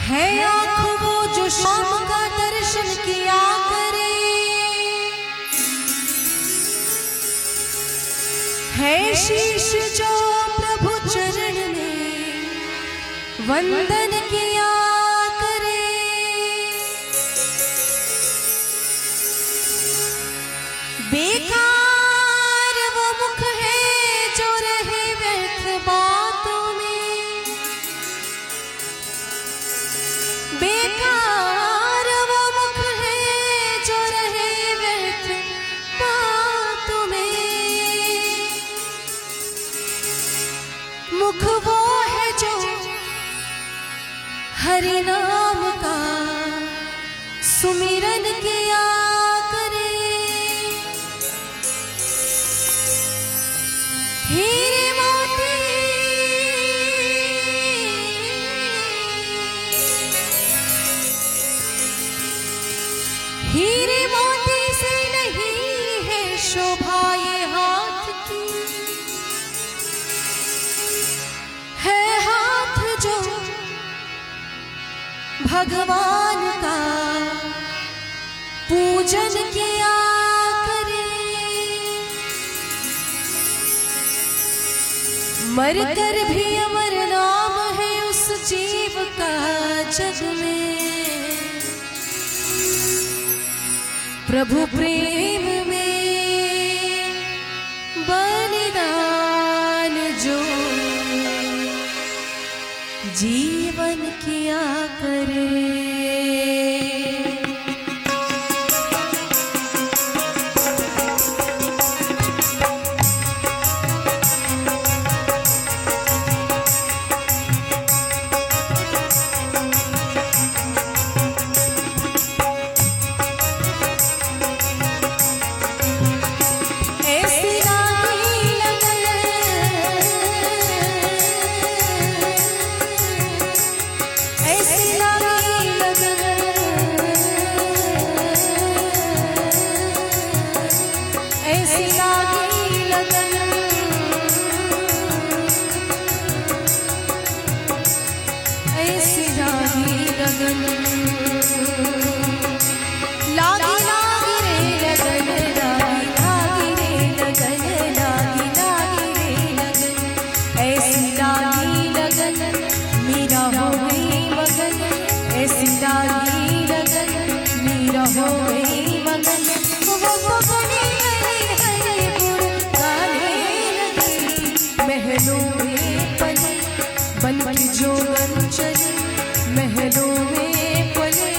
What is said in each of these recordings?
है आँख वो जो शाम का दर्शन किया करे, है शीश जो प्रभु चरण में वंदन किया करे। बेकार वो मुख है जो रहे व्यर्थ बातों में, बेकार वो मुख है जो रहे व्यर्थ बातों में। मुख वो है जो हरि नाम का सुमिरन किया करे। हीरे मोती हीरे मोती से नहीं है शोभा ये हाथ की, है हाथ जो भगवान का पूजन किया करे। मरकर भी अमर नाम है उस जीव का जग में, प्रभु प्रेम में बलिदान जो जीवन किया करे। महलों में पले बन के जो चले, महलों में पले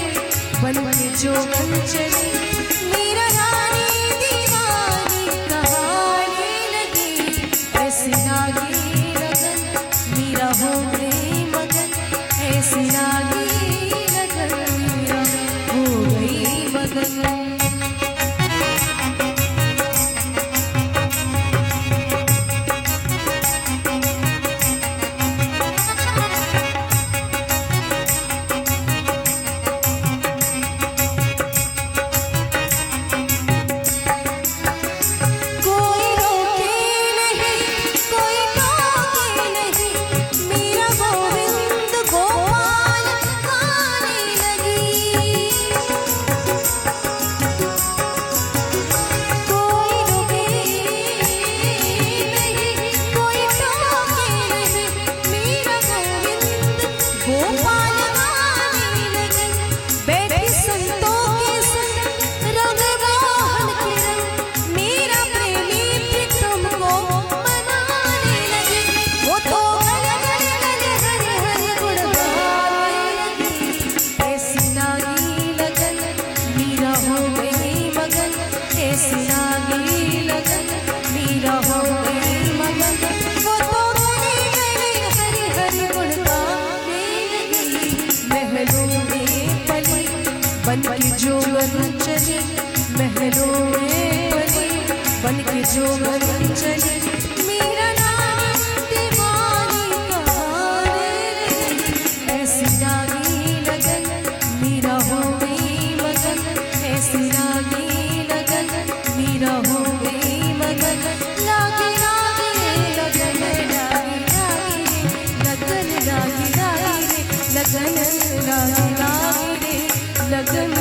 बन के जो चले। मेरा रानी दीवानी कहानी लगी, ऐसी लागी लगन मेरा हो गई मगन, ऐसी लागी लगन मेरा हो गई मगन। बन के जो चले, महलों में पले बन के जो चले। मेरा नाम दीवानी कहानी लगी, ऐसी लागी लगन मेरा हो गई मगन, ऐसी लागी लगन मेरा हो गई मगन। लागे लागे लगन लागे लागे लगन लागे लागे लगन। लागी लागी रे लगन